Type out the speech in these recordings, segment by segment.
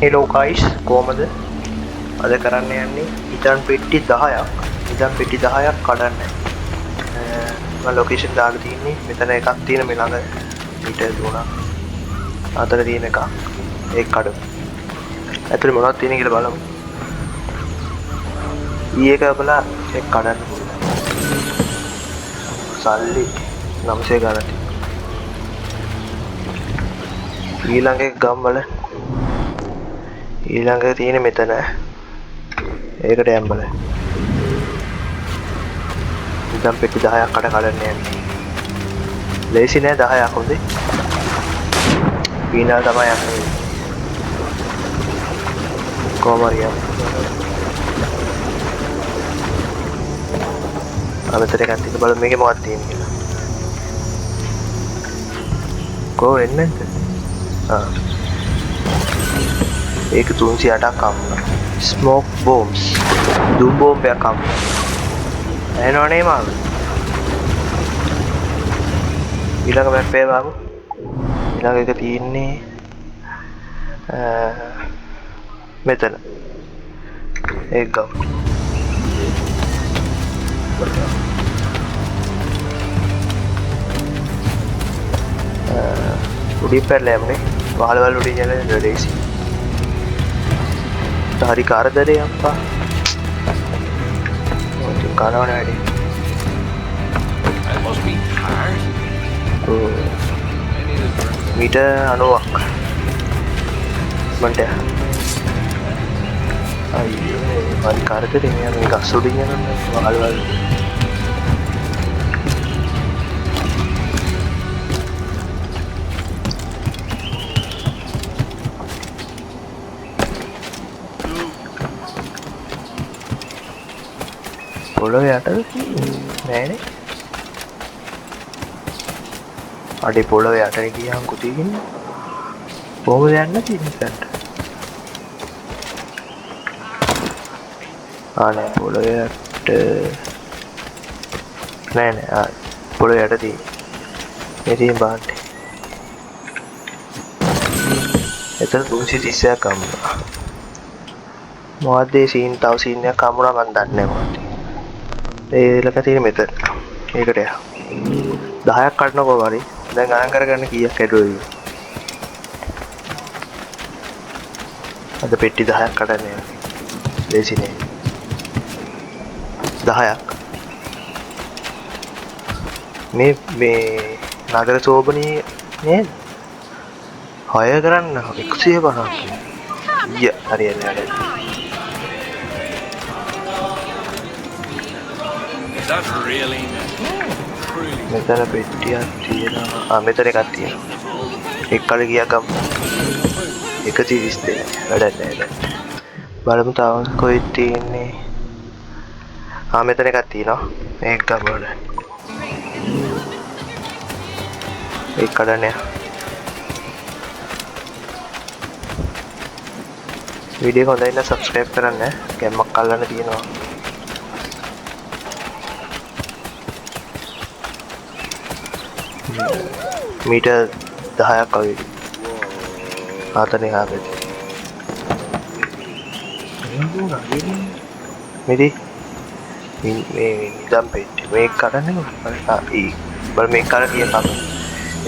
Hello guys කොහමද අද කරන්න යන්නේ ඉදන් පෙට්ටි 10ක් කඩන්න මම ලොකේෂන් දාලා තින්නේ මෙතන එකක් තියෙන මේ ළඟ මීටර් 3ක් අතර තියෙන එකක් ඒක කඩමු ඇතුලේ මොනවද තියෙන්නේ කියලා බලමු ඊයක බලලා ඒක කඩන්න පුළුවන් සල්ලි 900 ගණන් ඊළඟ එක ගම්වල ඊළඟ තියෙන මෙතන ඒකට යන්න බල ඉතින් පෙට්ටි 10ක් කඩන්න යන්නේ ලේසි නෑ 10ක් හොඳේ පීනල් තමයි යන්නේ කොමාරියා අමතර එකක් තියෙන බලමු මේකේ මොකක්ද තියෙන්නේ කියලා කො එන්නේ ඒක 308ක් අම්මා ස්මෝක් බෝම්ස් දුම් බෝම්බයක් අම්මා එනවනේ මාව ඊළඟ මැප් එක බලමු ඊළඟ එක තියෙන්නේ මෙතන ඒක ගමු උඩින් පැනලා යන්නේ වහලවල් උඩින් යන ලේසි හරි කාර්දරේ අප්පා ඔය කනවන වැඩි මීටර් 90ක් මන්ට අයියෝ හරි කාර්දරේ මේ ගස් උඩින් යන වහලවල් පොළොවේ යටද නෑනේ අඩේ පොළොවේ යටේ ගියාම කුතියකින් කොහොමද යන්න තියෙන්නේ දැන් නෑ පොළොවේ යට නෑ පොළොවේ යට තියෙන්නේ මේ තියෙන බාන්නේ එතන 330ක් අම්මා මොකද්ද ඒ සීන් තව සීන් එකක් අම්මුණා මන් දන්නේ නෑ මොකද්ද ඒලක තියෙන මෙතන ඒකට යා 10ක් කඩනකො හරි දැන් ගණන් කරගන්න කීයක් ඇදුවද අද පෙට්ටි 10ක් කඩන්න යනවා ලේසිනේ 10ක් මේ නගර සෝබනී නේද 6 කරන්න 150ක් ය හරියන්නේ That's really මෙතන පෙට්ටියක් තියෙනවා මෙතන එකක් තියෙනවා එක් කල ගියා ගම් 132 වැඩක් නෑ බලමු තව කොහෙද තියෙන්නේ මෙතන එකක් තියෙනවා මේක ගමවල ඒක කඩන්න වීඩියෝ එක හොඳයි නම් subscribe කරන්න ගැම්මක් අල්ලන්න තියෙනවා मीटर 10ක් වගේ ආතනේ ආපෙත් මෙදි මේ නිදම් පෙට්ටි මේක කඩන්නේ බල මේක කඩ කියපන්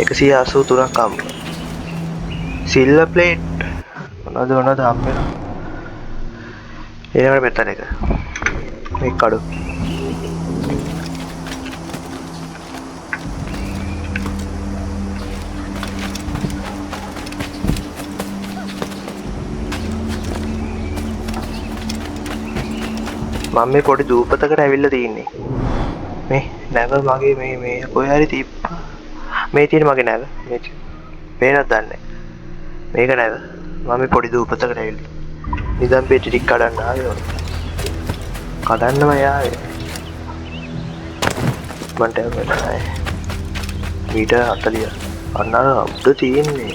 183ක් අම්ම සිල්වර් ප්ලේට් මොනවද හම්බෙනවා ඊළඟට මෙතන එක මේක කඩු මම මේ පොඩි දූපතකට ඇවිල්ලා තින්නේ මේ නැව මගේ මේ කොහේ හරි තිබ්බා මේ තියෙන මගේ නැව මේ පේනවද දන්නේ මේක නැව මම මේ පොඩි දූපතකට ඇවිල්ලා නිදන් පෙට්ටි ටික කඩන්න ආවේ කඩන්නම යාවේ මන්ට වෙන්නේ මීටර් 40 අන්නර උඩ තියෙන්නේ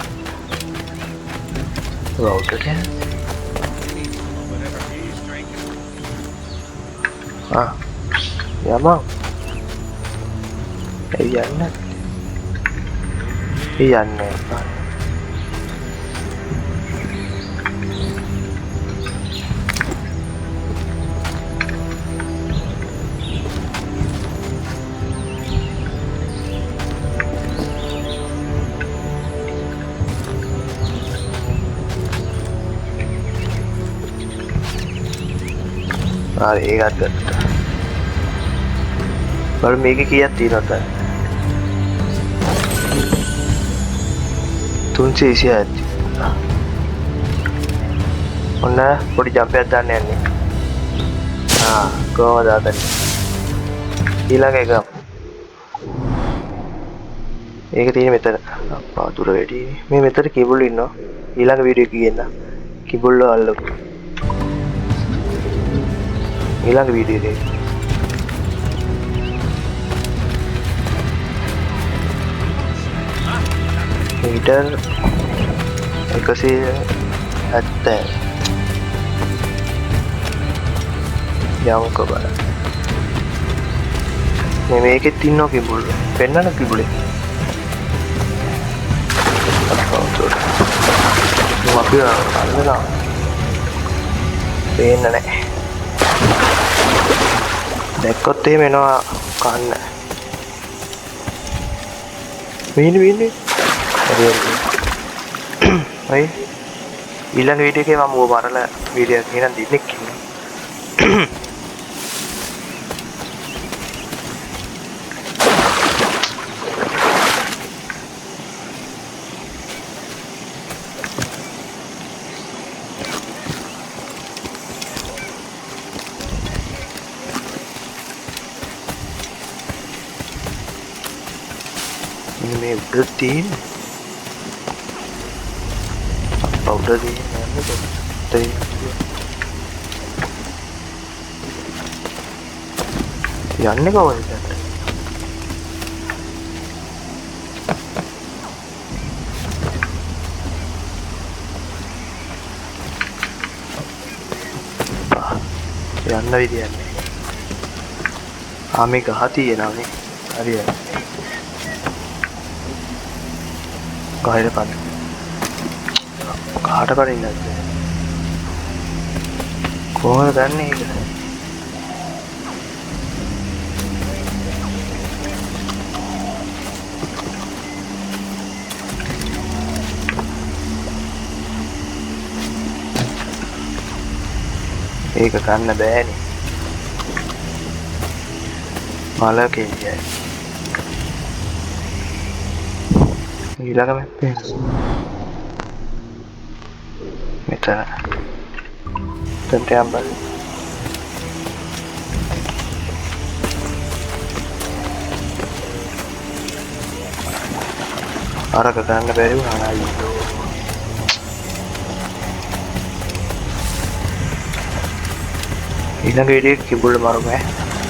රවුටර් එක යමා යන්නේ හරි ඒකත් ගත්තා. බලමු මේකේ කීයක් තියෙනවද? 326. ඔන්න පොඩි ජම්ප් එකක් දාන්න යන්නේ. කොහොමද දාන්නේ? ඊළඟ එක. ඒක තියෙන්නේ මෙතන. අප්පා දුර වැඩි. මේ මෙතන කිඹුල් ඉන්නවා. ඊළඟ වීඩියෝ එකේ ගියන්න. කිඹුල්ව අල්ලමු. ඊළඟ වීඩියෝ එකේ. මීටර් 170 යමුකෝ බලන්න. මේකෙත් ඉන්නවා කිඹුල්. පෙන්නන කිඹුලේ. අපි අල්ලලා පේන්න නැහැ. දැක්කොත් එහෙම එනවා කන්න. වෙන්නේ. හරි. ඊළඟ වීඩියෝ එකේ මම ඌව මරලා වීඩියෝ එකක් ගෙනන් දෙන්නෙක් ඉන්නවා. මේ උඩ තියෙන පවුඩර් යන්නේ කොහොමද? යන්න විදියක් නැහැ. මේ ගහ තියෙනවානේ. හරියට. ගහේ පන්න. කාට පනින්නද? කොහොමද දන්නේ ඒක? ඒක ගන්න බෑනේ. මල කෙලියයි. ඊළඟ මැප් එක. මෙතන. තෙන්ටම් බල. අරක ගන්න බැරි වුණා අයියෝ. ඊළඟ වීඩියෝ එක කිඹුල් මරුම ඈ.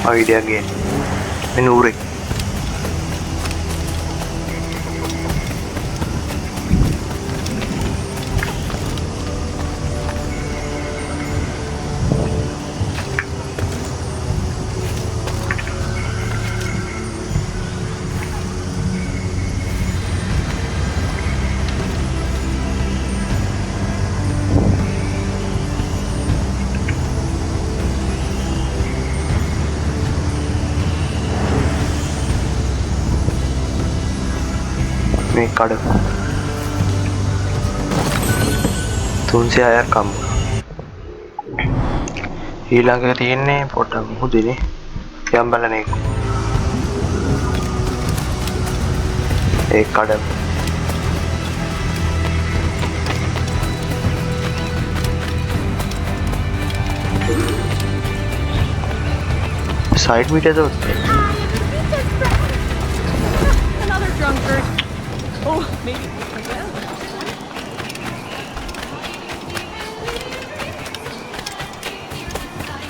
ආ වීඩියෝ ගේන්න. මෙන්න ඌරේ. මේ කඩ 306ක් අම්ම. ඊළඟ තියෙන්නේ පොඩ්ඩක් මුහුදනේ යම් බලන එක. ඒ කඩ side meter though. Another drunkard. Oh, maybe.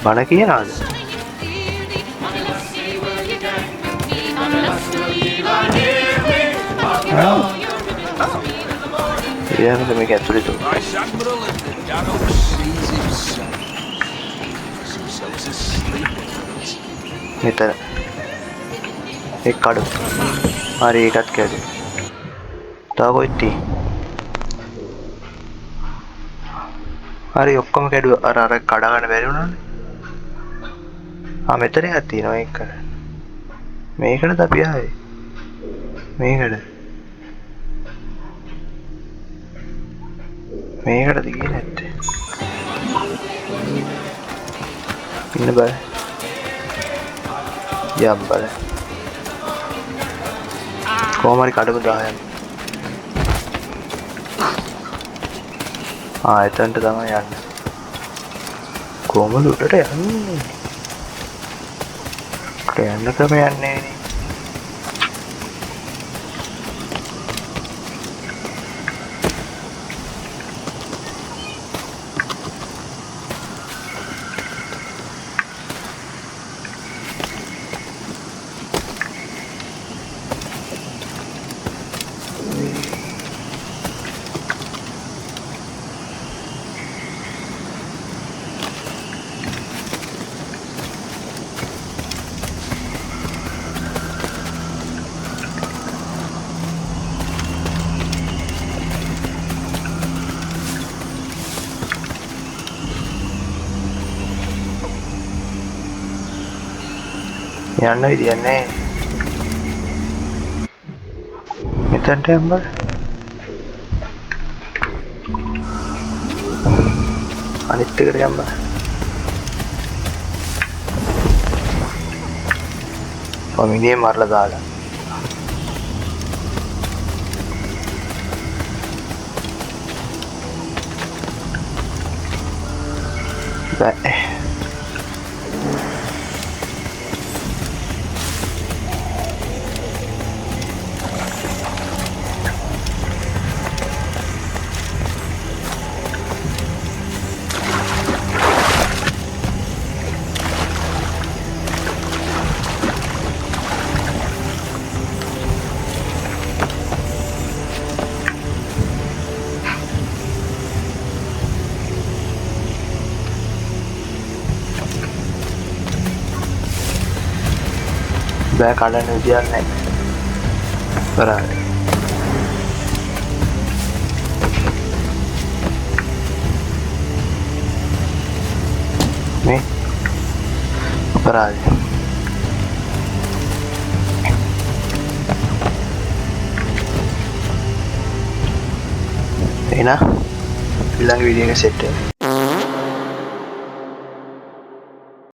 බණ කියනවාද? ඊයන්ද මේක ඇතුලේ තෝ. මෙතන එක් කඩු. හරි ඒකත් කැඩුවා. තව කොහෙද තියෙන්නේ? හරි ඔක්කොම කැඩුවා. අර කඩ ගන්න බැරි වුණානේ. මෙතන එකක් තියෙනවා ඒක කරන්න. මේකටද අපි ආවේ? මේකටද ගියේ නැත්තේ? ඉන්න බෑ. යම් බෑ. කොහොම හරි කඩමු 10ක්. එතනට තමයි යන්නේ. කොහොමද උඩට යන්නේ? යන්න ක්‍රමයක් නැහැ නේ. යන්න විදියක් නැහැ. මෙතනට යන්න බෑ. අනිත් එකට යන්න බෑ. මිනිහේ මරලා දාලා. බෑ. බෑ කඩන්න විදියක් නැහැ. බරාට. මේ බරාට. එන ඊළඟ වීඩියෝ එක සෙට් වෙනවා.